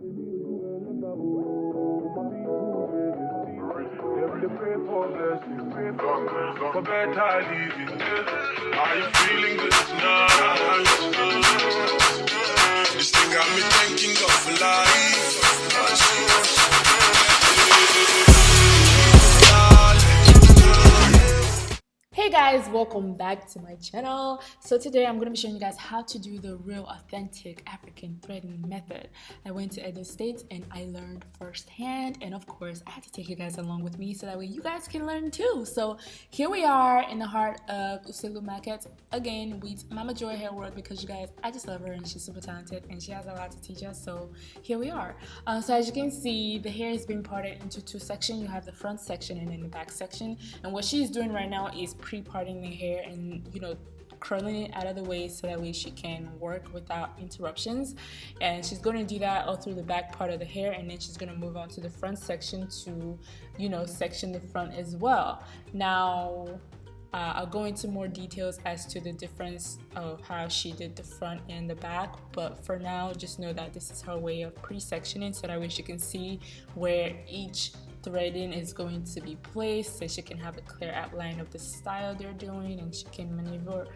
For better living, are you feeling good tonight? This thing got me thinking of life. Hey guys, welcome back to my channel. So today I'm going to be showing you guys how to do the real authentic African threading method. I went to Edo State and I learned firsthand, and of course I had to take you guys along with me so that way you guys can learn too. So here we are in the heart of Uselu market again with Mama Joy Hair World, because you guys, I just love her and she's super talented and she has a lot to teach us. So here we are. So as you can see, the hair is being parted into two sections. You have the front section and then the back section, and what she's doing right now is pre-parting the hair and curling it out of the way so that way she can work without interruptions. And she's going to do that all through the back part of the hair, and then she's going to move on to the front section to section the front as well. Now I'll go into more details as to the difference of how she did the front and the back, but for now just know that this is her way of pre-sectioning so that way she can see where each threading is going to be placed, so she can have a clear outline of the style they're doing, and she can maneuver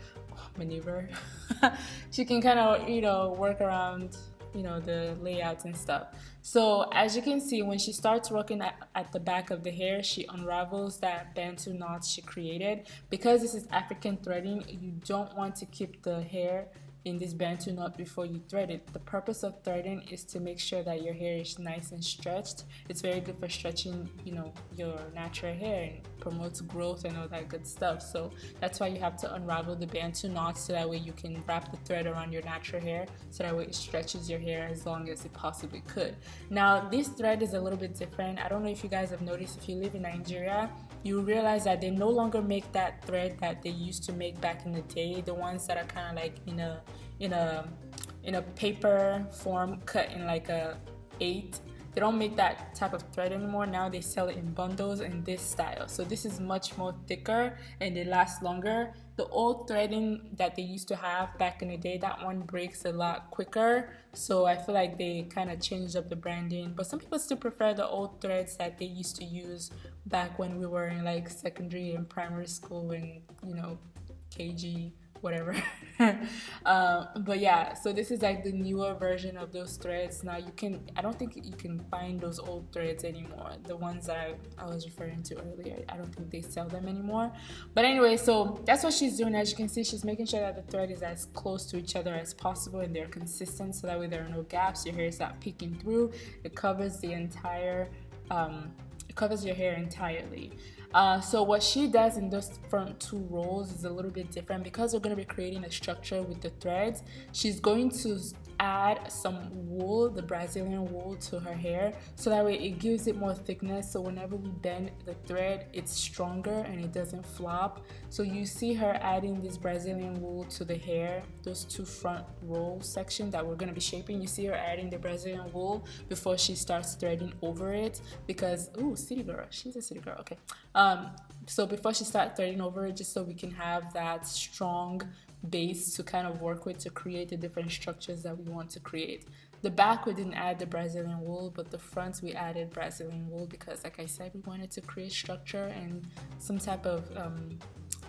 she can kind of work around the layouts and stuff. So as you can see, when she starts working at the back of the hair, she unravels that bantu knot she created. Because this is African threading, you don't want to keep the hair in this bantu knot before you thread it. The purpose of threading is to make sure that your hair is nice and stretched. It's very good for stretching your natural hair and promotes growth and all that good stuff. So that's why you have to unravel the bantu knot so that way you can wrap the thread around your natural hair so that way it stretches your hair as long as it possibly could. Now this thread is a little bit different. I don't know if you guys have noticed, if you live in Nigeria, you realize that they no longer make that thread that they used to make back in the day, the ones that are kind of like in a paper form, cut in like a 8. They don't make that type of thread anymore. Now they sell it in bundles in this style. So this is much more thicker and they last longer. The old threading that they used to have back in the day, that one breaks a lot quicker. So I feel like they kind of changed up the branding, but some people still prefer the old threads that they used to use back when we were in like secondary and primary school and KG, whatever. But yeah, so this is like the newer version of those threads. Now I don't think you can find those old threads anymore, the ones that I was referring to earlier. I don't think they sell them anymore. But anyway, so that's what she's doing. As you can see, she's making sure that the thread is as close to each other as possible and they're consistent, so that way there are no gaps, your hair is not peeking through. It covers the entire it covers your hair entirely. So what she does in those front two rolls is a little bit different. Because we're going to be creating a structure with the threads, she's going to add some wool, the Brazilian wool, to her hair, so that way it gives it more thickness, so whenever we bend the thread it's stronger and it doesn't flop. So you see her adding this Brazilian wool to the hair, those two front roll sections that we're going to be shaping. You see her adding the Brazilian wool before she starts threading over it, because city girl, she's a city girl, okay. So before she starts threading over it, just so we can have that strong base to kind of work with to create the different structures that we want to create. The back we didn't add the Brazilian wool, but the front we added Brazilian wool because, like I said, we wanted to create structure and some type of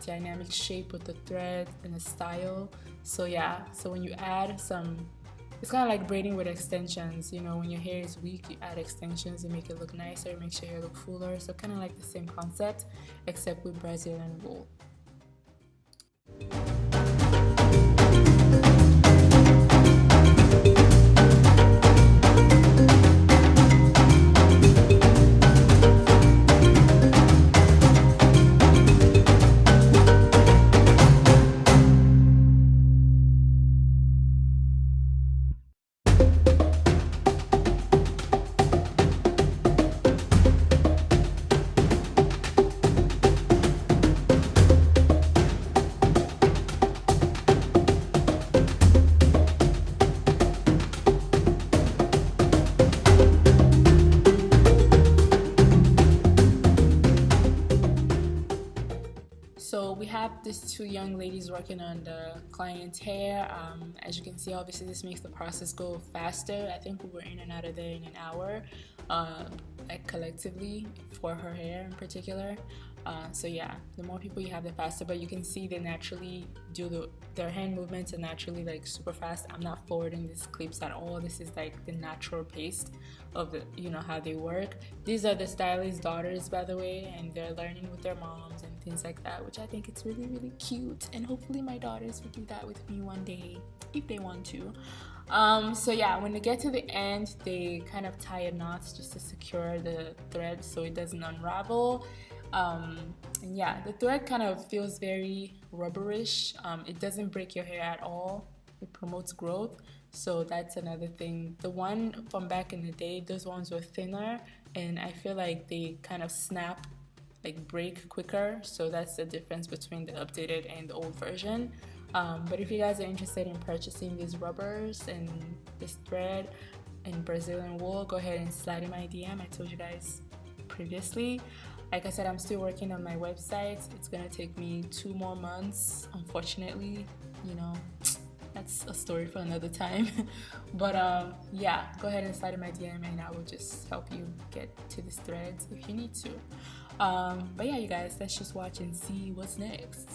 dynamic shape with the thread and the style. So yeah, so when you add some, it's kind of like braiding with extensions. When your hair is weak, you add extensions and make it look nicer, it makes your hair look fuller. So kind of like the same concept, except with Brazilian wool. these two young ladies working on the client's hair. As you can see, obviously this makes the process go faster. I think we were in and out of there in an hour, like collectively for her hair in particular. So yeah, the more people you have, the faster. But you can see they naturally do their hand movements are naturally like super fast. I'm not forwarding these clips at all. This is like the natural pace of the, you know, how they work. These are the stylist daughters, by the way, and they're learning with their moms and things like that, which I think it's really, really cute. And hopefully my daughters will do that with me one day if they want to. So yeah, when they get to the end, they kind of tie a knot just to secure the thread so it doesn't unravel. And yeah, the thread kind of feels very rubberish. It doesn't break your hair at all. It promotes growth. So that's another thing. The one from back in the day, those ones were thinner, and I feel like they kind of snap, like break quicker. So that's the difference between the updated and the old version. But if you guys are interested in purchasing these rubbers and this thread and Brazilian wool, go ahead and slide in my DM. I told you guys previously. Like I said, I'm still working on my website. It's gonna take me 2 more months, unfortunately. You know, that's a story for another time. But yeah, go ahead and slide in my DM and I will just help you get to these threads if you need to. But yeah, you guys, let's just watch and see what's next.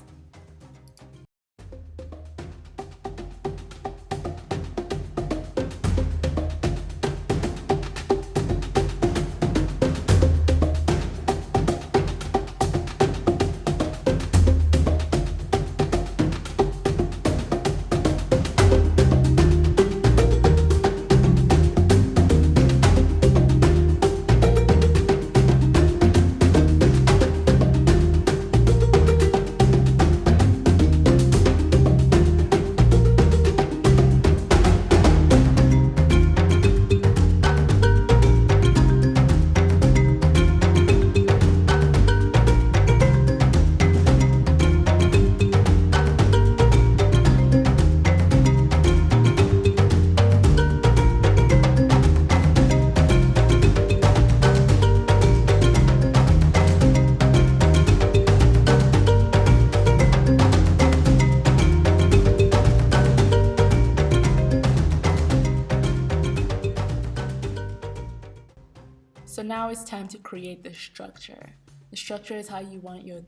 So now it's time to create the structure. The structure is how you want your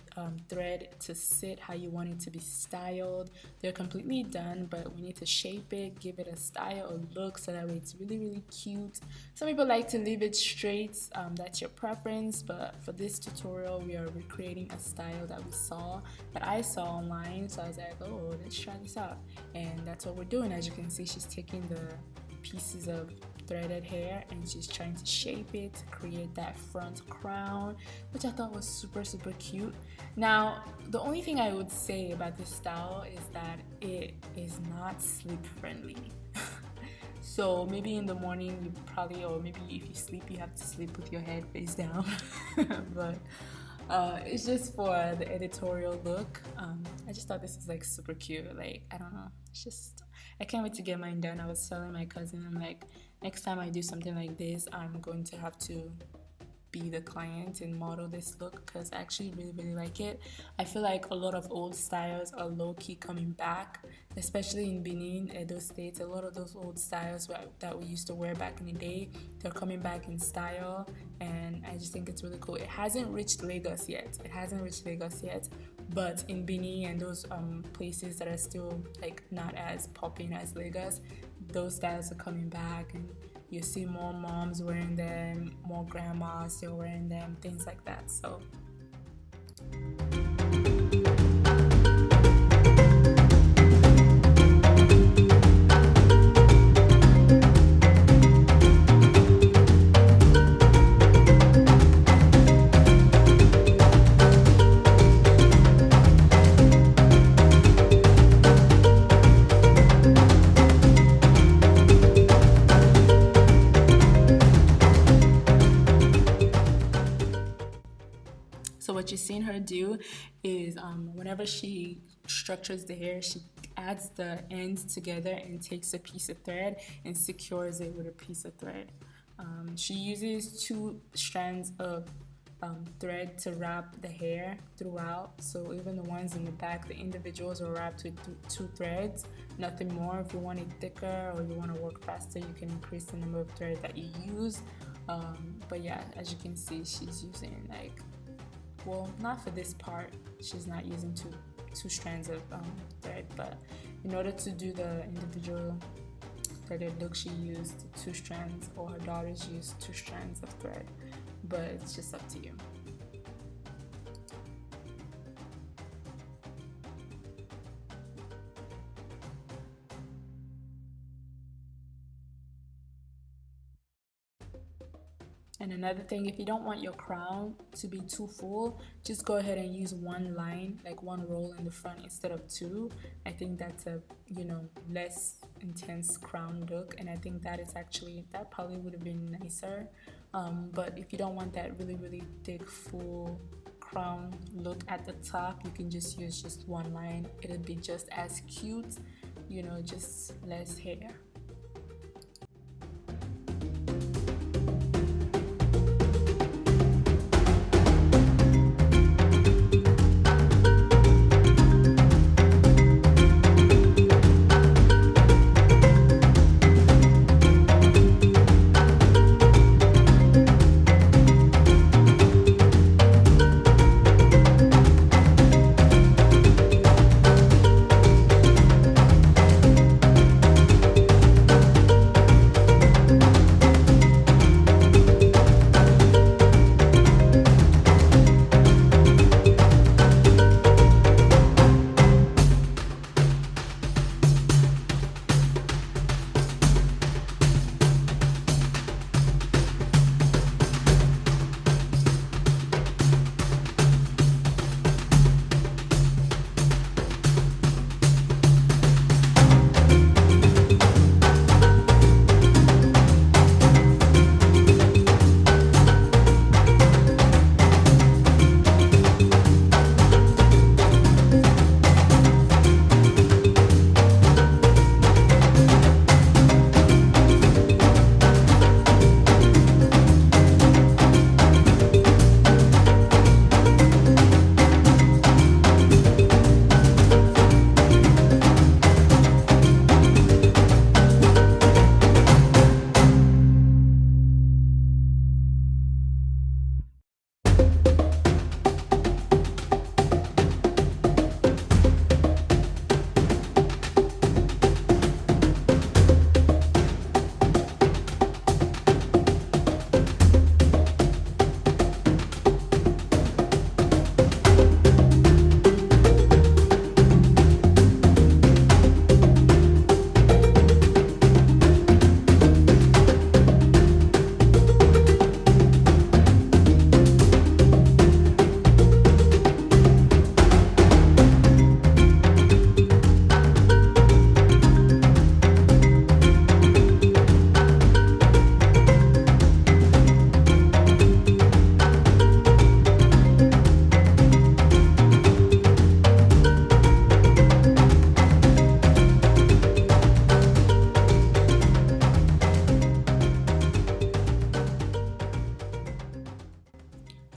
thread to sit, how you want it to be styled. They're completely done, but we need to shape it, give it a style, a look, so that way it's really, really cute. Some people like to leave it straight, that's your preference, but for this tutorial, we are recreating a style that I saw online. So I was like, oh, let's try this out. And that's what we're doing. As you can see, she's taking the pieces of threaded hair and she's trying to shape it to create that front crown, which I thought was super, super cute. Now, the only thing I would say about this style is that it is not sleep friendly. So maybe in the morning you probably, or maybe if you sleep, you have to sleep with your head face down. But it's just for the editorial look. I just thought this was like super cute. Like, I don't know, it's just, I can't wait to get mine done. I was telling my cousin, I'm like, next time I do something like this, I'm going to have to be the client and model this look, because I actually really, really like it. I feel like a lot of old styles are low-key coming back, especially in Benin, Edo State. A lot of those old styles that we used to wear back in the day, they're coming back in style, and I just think it's really cool. It hasn't reached Lagos yet. But in Benin and those places that are still like not as popping as Lagos, those styles are coming back, and you see more moms wearing them, more grandmas still wearing them, things like that. So what you're seeing her do is whenever she structures the hair, she adds the ends together and takes a piece of thread and secures it with a piece of thread. She uses 2 strands of thread to wrap the hair throughout. So even the ones in the back, the individuals are wrapped with 2 threads, nothing more. If you want it thicker or you want to work faster, you can increase the number of threads that you use. But yeah, as you can see, she's using like, well, not for this part, she's not using two strands of thread, but in order to do the individual threaded look, she used 2 strands, or her daughters used 2 strands of thread, but it's just up to you. And another thing, if you don't want your crown to be too full, just go ahead and use 1 line, like 1 roll in the front instead of 2. I think that's a, less intense crown look, and I think that probably would have been nicer. But if you don't want that really thick full crown look at the top, you can just use just 1 line. It'll be just as cute, just less hair.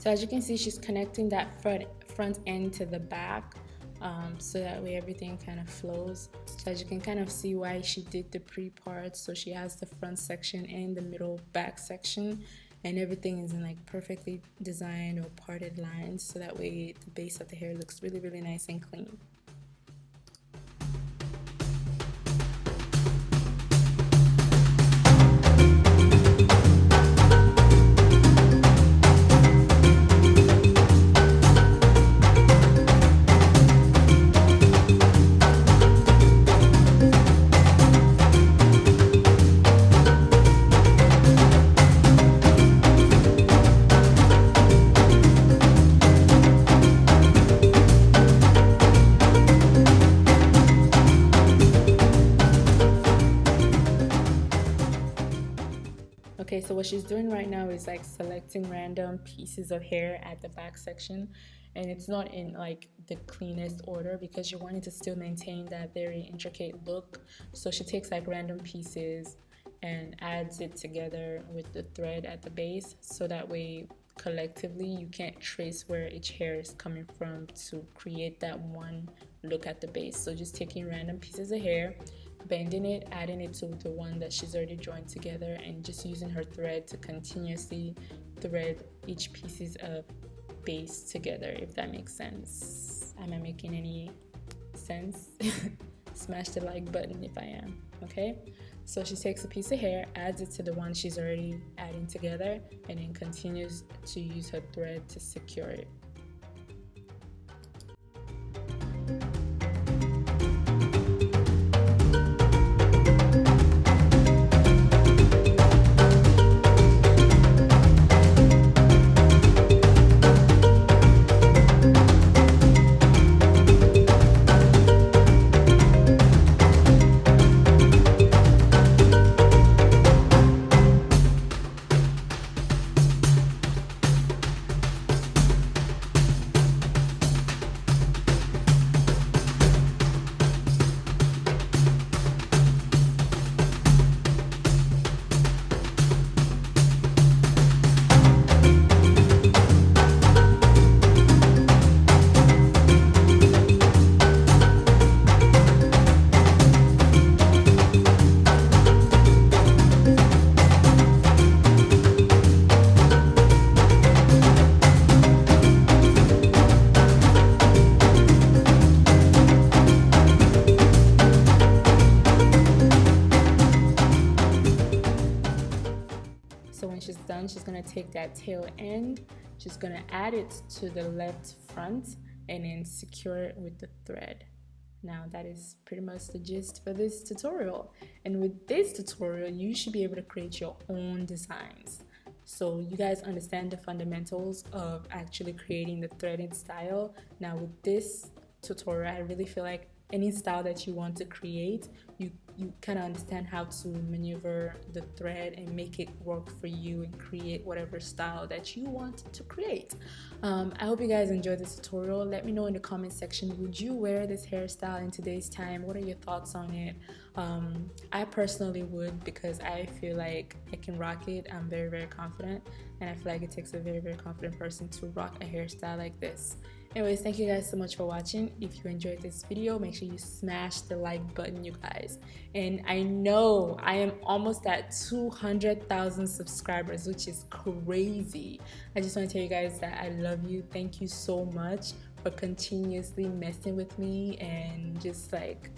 So as you can see, she's connecting that front end to the back, so that way everything kind of flows. So as you can kind of see why she did the pre-parts. So she has the front section and the middle back section, and everything is in like perfectly designed or parted lines, so that way the base of the hair looks really nice and clean. Okay, so what she's doing right now is like selecting random pieces of hair at the back section, and it's not in like the cleanest order because you wanted to still maintain that very intricate look. So she takes like random pieces and adds it together with the thread at the base, so that way collectively. You can't trace where each hair is coming from to create that one look at the base. So just taking random pieces of hair, bending it, adding it to the one that she's already joined together, and just using her thread to continuously thread each pieces of base together, if that makes sense. Am I making any sense? Smash the like button if I am. Okay, so she takes a piece of hair, adds it to the one she's already adding together, and then continues to use her thread to secure it. So when she's done, she's gonna take that tail end, she's gonna add it to the left front, and then secure it with the thread. Now that is pretty much the gist for this tutorial. And with this tutorial, you should be able to create your own designs. So you guys understand the fundamentals of actually creating the threaded style. Now with this tutorial, I really feel like any style that you want to create, you kind of understand how to maneuver the thread and make it work for you and create whatever style that you want to create. I hope you guys enjoyed this tutorial. Let me know in the comment section, would you wear this hairstyle in today's time? What are your thoughts on it? I personally would, because I feel like I can rock it. I'm very, very confident, and I feel like it takes a very, very confident person to rock a hairstyle like this. Anyways, thank you guys so much for watching. If you enjoyed this video, make sure you smash the like button, you guys. And I know I am almost at 200,000 subscribers, which is crazy. I just want to tell you guys that I love you. Thank you so much for continuously messing with me and just like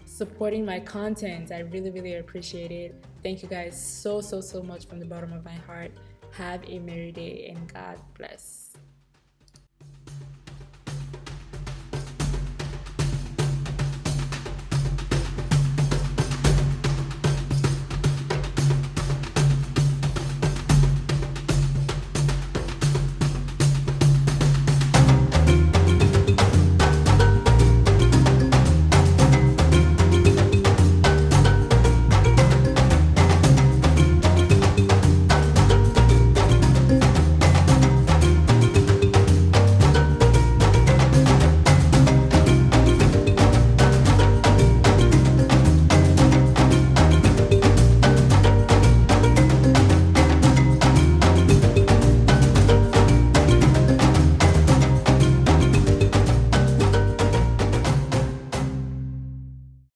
supporting my content. I really, really appreciate it. Thank you guys so much from the bottom of my heart. Have a merry day and God bless.